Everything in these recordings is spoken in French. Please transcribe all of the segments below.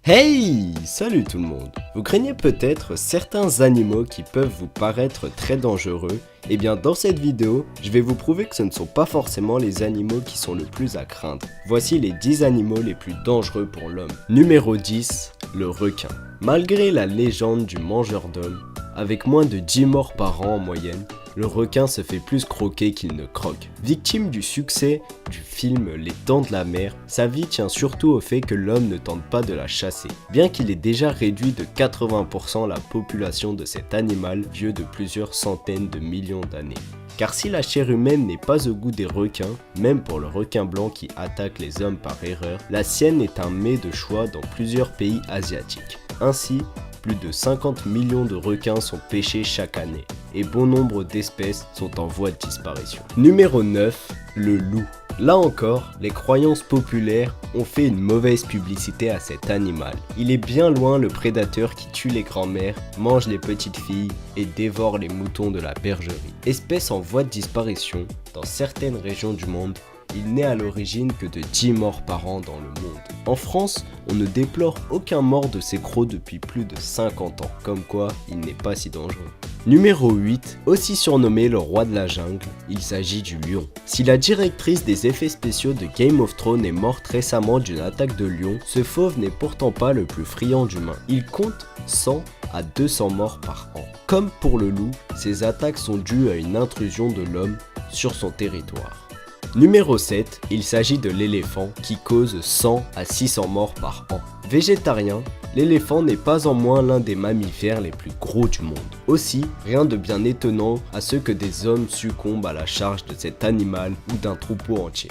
Hey! Salut tout le monde! Vous craignez peut-être certains animaux qui peuvent vous paraître très dangereux. Eh bien dans cette vidéo, je vais vous prouver que ce ne sont pas forcément les animaux qui sont le plus à craindre. Voici les 10 animaux les plus dangereux pour l'homme. Numéro 10, le requin. Malgré la légende du mangeur d'hommes, avec moins de 10 morts par an en moyenne, le requin se fait plus croquer qu'il ne croque. Victime du succès du film Les Dents de la Mer, sa vie tient surtout au fait que l'homme ne tente pas de la chasser. Bien qu'il ait déjà réduit de 80% la population de cet animal vieux de plusieurs centaines de millions d'années. Car si la chair humaine n'est pas au goût des requins, même pour le requin blanc qui attaque les hommes par erreur, la sienne est un mets de choix dans plusieurs pays asiatiques. Ainsi, plus de 50 millions de requins sont pêchés chaque année et bon nombre d'espèces sont en voie de disparition. Numéro 9, le loup. Là encore, les croyances populaires ont fait une mauvaise publicité à cet animal. Il est bien loin le prédateur qui tue les grands-mères, mange les petites filles et dévore les moutons de la bergerie. Espèce en voie de disparition, dans certaines régions du monde, il n'est à l'origine que de 10 morts par an dans le monde. En France, on ne déplore aucun mort de ces crocs depuis plus de 50 ans, comme quoi il n'est pas si dangereux. Numéro 8, aussi surnommé le roi de la jungle, il s'agit du lion. Si la directrice des effets spéciaux de Game of Thrones est morte récemment d'une attaque de lion, ce fauve n'est pourtant pas le plus friand d'humains. Il compte 100 à 200 morts par an. Comme pour le loup, ces attaques sont dues à une intrusion de l'homme sur son territoire. Numéro 7, il s'agit de l'éléphant qui cause 100 à 600 morts par an. Végétarien, l'éléphant n'est pas en moins l'un des mammifères les plus gros du monde. Aussi, rien de bien étonnant à ce que des hommes succombent à la charge de cet animal ou d'un troupeau entier.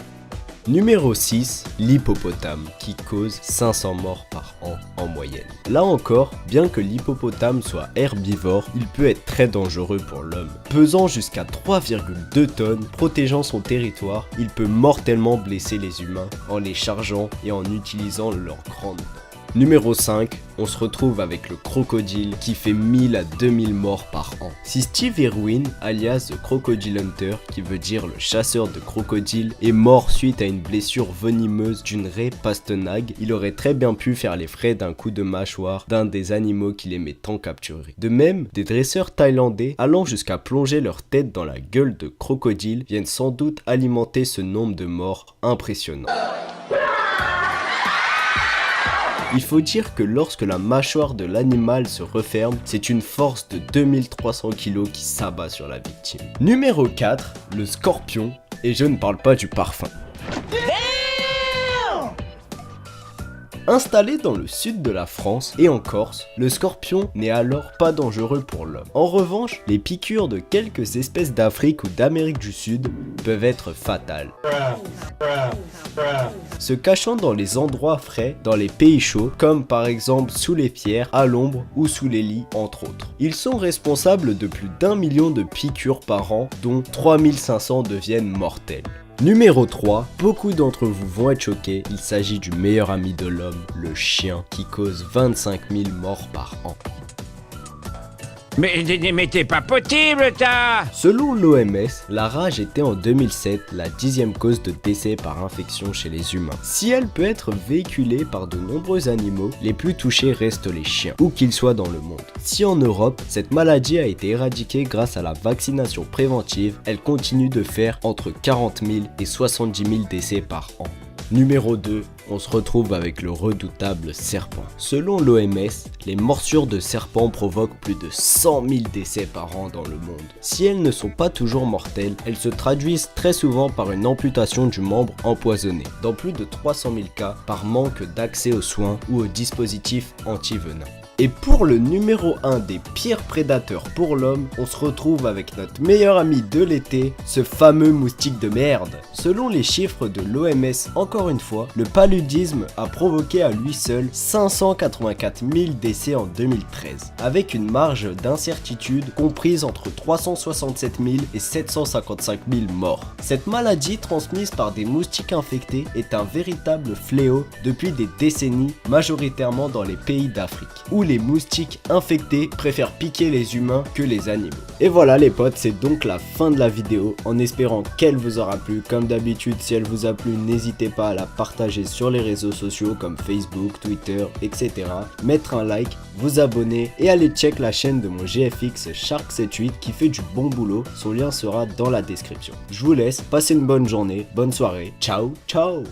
Numéro 6, l'hippopotame, qui cause 500 morts par an en moyenne. Là encore, bien que l'hippopotame soit herbivore, il peut être très dangereux pour l'homme. Pesant jusqu'à 3,2 tonnes, protégeant son territoire, il peut mortellement blesser les humains en les chargeant et en utilisant leurs grandes dents. Numéro 5, on se retrouve avec le crocodile qui fait 1000 à 2000 morts par an. Si Steve Irwin, alias The Crocodile Hunter, qui veut dire le chasseur de crocodiles, est mort suite à une blessure venimeuse d'une raie pastenague, il aurait très bien pu faire les frais d'un coup de mâchoire d'un des animaux qu'il aimait tant capturer. De même, des dresseurs thaïlandais allant jusqu'à plonger leur tête dans la gueule de crocodile viennent sans doute alimenter ce nombre de morts impressionnant. Il faut dire que lorsque la mâchoire de l'animal se referme, c'est une force de 2300 kg qui s'abat sur la victime. Numéro 4, le scorpion, et je ne parle pas du parfum. Installé dans le sud de la France et en Corse, le scorpion n'est alors pas dangereux pour l'homme. En revanche, les piqûres de quelques espèces d'Afrique ou d'Amérique du Sud peuvent être fatales. Se cachant dans les endroits frais, dans les pays chauds, comme par exemple sous les pierres, à l'ombre ou sous les lits, entre autres. Ils sont responsables de plus d'1 million de piqûres par an, dont 3500 deviennent mortelles. Numéro 3, beaucoup d'entre vous vont être choqués, il s'agit du meilleur ami de l'homme, le chien, qui cause 25 000 morts par an. Mais t'es pas possible, ça! Selon l'OMS, la rage était en 2007 la 10e cause de décès par infection chez les humains. Si elle peut être véhiculée par de nombreux animaux, les plus touchés restent les chiens, où qu'ils soient dans le monde. Si en Europe, cette maladie a été éradiquée grâce à la vaccination préventive, elle continue de faire entre 40 000 et 70 000 décès par an. Numéro 2, on se retrouve avec le redoutable serpent. Selon l'OMS, les morsures de serpents provoquent plus de 100 000 décès par an dans le monde. Si elles ne sont pas toujours mortelles, elles se traduisent très souvent par une amputation du membre empoisonné, dans plus de 300 000 cas par manque d'accès aux soins ou aux dispositifs anti-venin. Et pour le numéro 1 des pires prédateurs pour l'homme, on se retrouve avec notre meilleur ami de l'été, ce fameux moustique de merde. Selon les chiffres de l'OMS, encore une fois, le paludisme a provoqué à lui seul 584 000 décès en 2013, avec une marge d'incertitude comprise entre 367 000 et 755 000 morts. Cette maladie transmise par des moustiques infectés est un véritable fléau depuis des décennies, majoritairement dans les pays d'Afrique, où où les moustiques infectés préfèrent piquer les humains que les animaux. Et voilà les potes, c'est donc la fin de la vidéo, en espérant qu'elle vous aura plu. Comme d'habitude, si elle vous a plu, n'hésitez pas à la partager sur les réseaux sociaux comme Facebook, Twitter, etc. Mettre un like, vous abonner et aller check la chaîne de mon GFX Shark78 qui fait du bon boulot, son lien sera dans la description. Je vous laisse, passez une bonne journée, bonne soirée, ciao ciao.